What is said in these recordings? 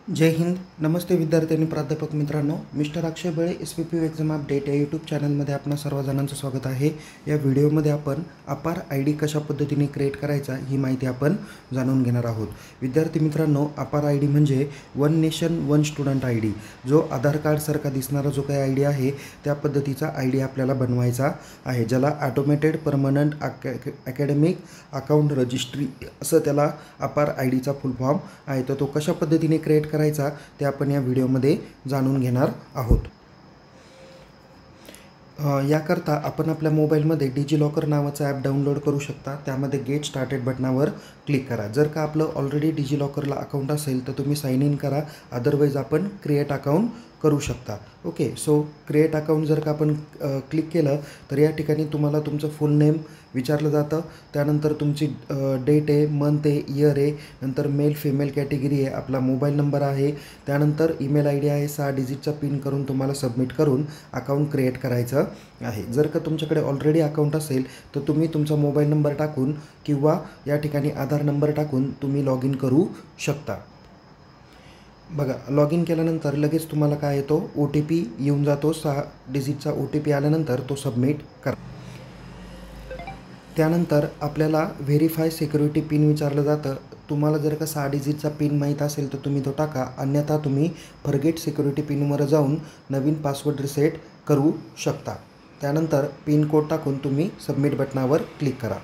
जय हिंद. नमस्ते विद्यार्थी आणि प्राध्यापक मित्रांनो, मिस्टर अक्षय बळे SPPU एक्झाम अपडेट या यूट्यूब चॅनलमध्ये आपणा सर्वजणांचं स्वागत आहे. या व्हिडिओमध्ये आपण अपार ID कशा पद्धतीने क्रिएट करायचा ही माहिती आपण जाणून घेणार आहोत. विद्यार्थी मित्रांनो, अपार ID म्हणजे one nation one student ID. जो आधार कार्डसारखा दिसणारा जो काही ID आहे त्या पद्धतीचा ID आपल्याला बनवायचा आहे, ज्याला automated permanent academic account registry असं त्याला अपार IDचा फुल फॉर्म आहे. तर तो कशा पद्धतीने क्रिएट करायचा ते आपण या व्हिडिओमध्ये जाणून घेणार आहोत. याकरता आपण आपल्या मोबाईलमध्ये डिजिलॉकर नावाचं ॲप डाउनलोड करू शकता. त्यामध्ये गेट स्टार्टेड बटनावर क्लिक करा. जर का आपलं ऑलरेडी डिजिलॉकरला अकाउंट असेल तर तुम्ही साइन इन करा, अदरवाईज आपण क्रिएट अकाउंट करू शकता. ओके, सो क्रिएट अकाउंट जर का आपण क्लिक केलं तर या ठिकाणी तुम्हाला तुमचं फुल नेम विचारलं जातं. त्यानंतर तुमची डेट आहे, मंथ आहे, इयर आहे, नंतर मेल फिमेल कॅटेगरी आहे, आपला मोबाईल नंबर आहे, त्यानंतर ईमेल ID आहे. 6 डिजिटचा पिन करून तुम्हाला सबमिट करून अकाउंट क्रिएट करायचं आहे. जर का तुमच्याकडे ऑलरेडी अकाउंट असेल तर तुम्ही तुमचा मोबाईल नंबर टाकून किंवा या ठिकाणी आधार नंबर टाकून तुम्ही लॉग इन करू शकता. बघा, लॉग इन केल्यानंतर लगेच तुम्हाला काय येतो, OTP येऊन जातो. 6 डिजिटचा OTP आल्यानंतर तो सबमिट करा. त्यानंतर आपल्याला व्हेरीफाय सिक्युरिटी पिन विचारलं जातं. तुम्हाला जर का 6 डिजिटचा पिन माहीत असेल तर तुम्ही तो टाका, अन्यथा तुम्ही फॉरगेट सिक्युरिटी पिनवर जाऊन नवीन पासवर्ड रिसेट करू शकता. त्यानंतर पिन कोड टाकून तुम्ही सबमिट बटनावर क्लिक करा.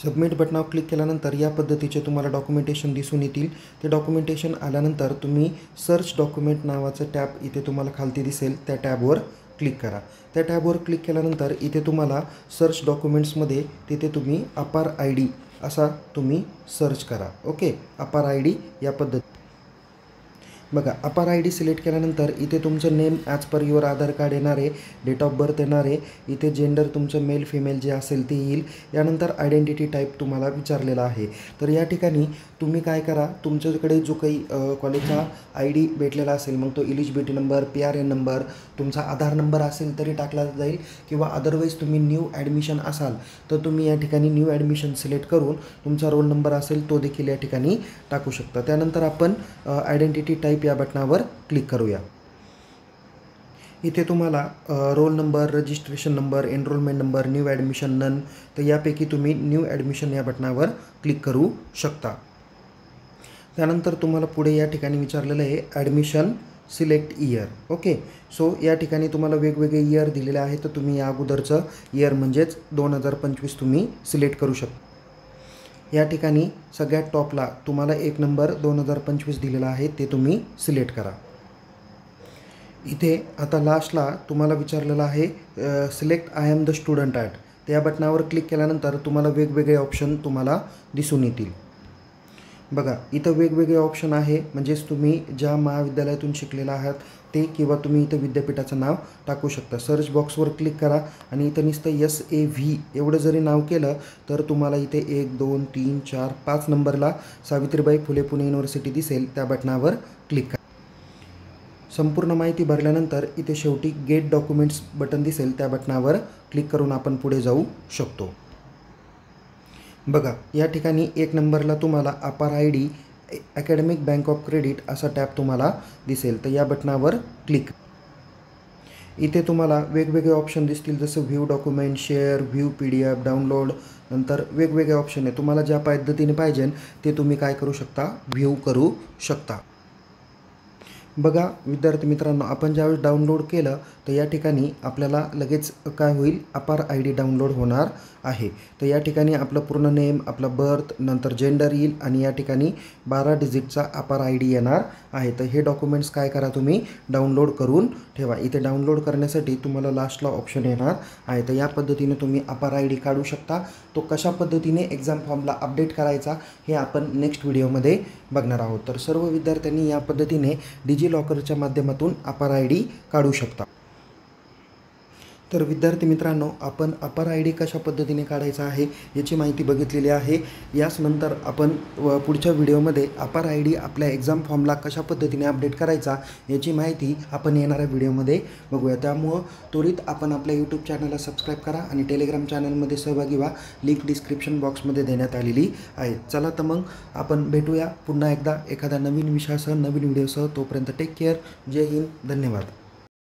सबमिट बटनावर क्लिक केल्यानंतर या पद्धतीचे तुम्हाला डॉक्युमेंटेशन दिसून येतील. ते डॉक्युमेंटेशन आल्यानंतर तुम्ही सर्च डॉक्युमेंट नावाचं टॅब इथे तुम्हाला खालती दिसेल, त्या टॅबवर क्लिक करा. त्या टॅबवर क्लिक केल्यानंतर इथे तुम्हाला सर्च डॉक्युमेंट्समध्ये तिथे तुम्ही अपार ID असा तुम्ही सर्च करा. ओके, अपार ID या पद्धती. बघा, अपार ID सिलेक्ट केल्यानंतर इथे तुमचं name as per your Aadhaar card येणार आहे, डेट ऑफ बर्थ येणार आहे, इथे जेंडर तुमचं मेल फिमेल जे असेल ते येईल. यानंतर आयडेंटिटी टाईप तुम्हाला विचारलेला आहे. तर या ठिकाणी तुम्ही काय करा, तुमच्याकडे जो काही कॉलेजचा ID भेटलेला असेल, मग तो एलिजिबिलिटी नंबर, PRN नंबर, तुमचा आधार नंबर असेल तरी टाकला जाईल, किंवा अदरवाईज तुम्ही न्यू ॲडमिशन असाल तर तुम्ही या ठिकाणी न्यू ॲडमिशन सिलेक्ट करून तुमचा रोल नंबर असेल तो देखील या ठिकाणी टाकू शकता. त्यानंतर आपण आयडेंटिटी टाईप या बटनावर क्लिक करूया. इथे तुम्हाला roll number, registration number, enrolment number, new admission, none, तर यापैकी तुम्ही न्यू ॲडमिशन या बटनावर क्लिक करू शकता. त्यानंतर तुम्हाला पुढे या ठिकाणी विचारलेलं आहे admission select year. Okay, so या ठिकाणी तुम्हाला वेगवेगळे इयर दिलेले आहे, तर तुम्ही या अगोदरचं इयर म्हणजेच 2025 तुम्ही सिलेक्ट करू शकता. या ठिकाणी सगळ्यात टॉपला तुम्हाला 1 नंबर 2025 दिलेला आहे, ते तुम्ही सिलेक्ट करा. इथे आता लास्टला तुम्हाला विचारलेलं आहे select I am the student at. त्या बटनावर क्लिक केल्यानंतर तुम्हाला वेगवेगळे ऑप्शन तुम्हाला दिसून येतील. बघा, इथं वेगवेगळे ऑप्शन आहे, म्हणजेच तुम्ही ज्या महाविद्यालयातून शिकलेला आहात ते, किंवा तुम्ही इथं विद्यापीठाचं नाव टाकू शकता. सर्च बॉक्सवर क्लिक करा आणि इथं नुसतं SAV एवढं जरी नाव केलं तर तुम्हाला इथे 1 2 3 4 5 नंबरला सावित्रीबाई फुले पुणे युनिव्हर्सिटी दिसेल, त्या बटनावर क्लिक करा. संपूर्ण माहिती भरल्यानंतर इथे शेवटी गेट डॉक्युमेंट्स बटन दिसेल, त्या बटनावर क्लिक करून आपण पुढे जाऊ शकतो. बघा, या ठिकाणी 1 नंबरला तुम्हाला अपार ID academic bank of credit असा टॅब तुम्हाला दिसेल, तर या बटनावर क्लिक. इथे तुम्हाला वेगवेगळे ऑप्शन दिसतील, जसं view document, share, view PDF, download, नंतर वेगवेगळे ऑप्शन आहे. तुम्हाला ज्या पद्धतीने पाहिजे ते तुम्ही काय करू शकता, व्ह्यू करू शकता. बघा विद्यार्थी मित्रांनो, आपण ज्यावेळेस डाउनलोड केलं तर या ठिकाणी आपल्याला लगेच काय होईल, अपार ID डाउनलोड होणार आहे. तर या ठिकाणी आपलं पूर्ण नेम, आपलं बर्थ, नंतर जेंडर येईल आणि या ठिकाणी 12 डिजिटचा अपार ID येणार आहे. तर हे डॉक्युमेंट्स काय करा, तुम्ही डाउनलोड करून ठेवा. इथे डाउनलोड करण्यासाठी तुम्हाला लास्टला ऑप्शन येणार आहे. तर या पद्धतीने तुम्ही अपार ID काढू शकता. तो कशा पद्धतीने एक्झाम फॉर्मला अपडेट करायचा हे आपण नेक्स्ट व्हिडिओमध्ये बघणार आहोत. तर सर्व विद्यार्थ्यांनी या पद्धतीने डिजिलॉकरच्या माध्यमातून अपार ID काढू शकता. तर विद्यार्थी मित्रांनो, आपण अपर आय डी कशा पद्धतीने काढायचा आहे याची माहिती बघितलेली आहे. याच नंतर आपण पुढच्या व्हिडिओमध्ये अपर आय डी आपल्या एक्झाम फॉर्मला कशा पद्धतीने अपडेट करायचा याची माहिती आपण येणाऱ्या व्हिडिओमध्ये बघूया. त्यामुळं त्वरित आपण आपल्या यूट्यूब चॅनलला सबस्क्राईब करा आणि टेलिग्राम चॅनलमध्ये सहभागी व्हा. लिंक डिस्क्रिप्शन बॉक्समध्ये देण्यात आलेली आहे. चला तर मग आपण भेटूया पुन्हा एकदा एखाद्या नवीन विषयासह, नवीन व्हिडिओसह. तोपर्यंत टेक केअर. जय हिंद. धन्यवाद.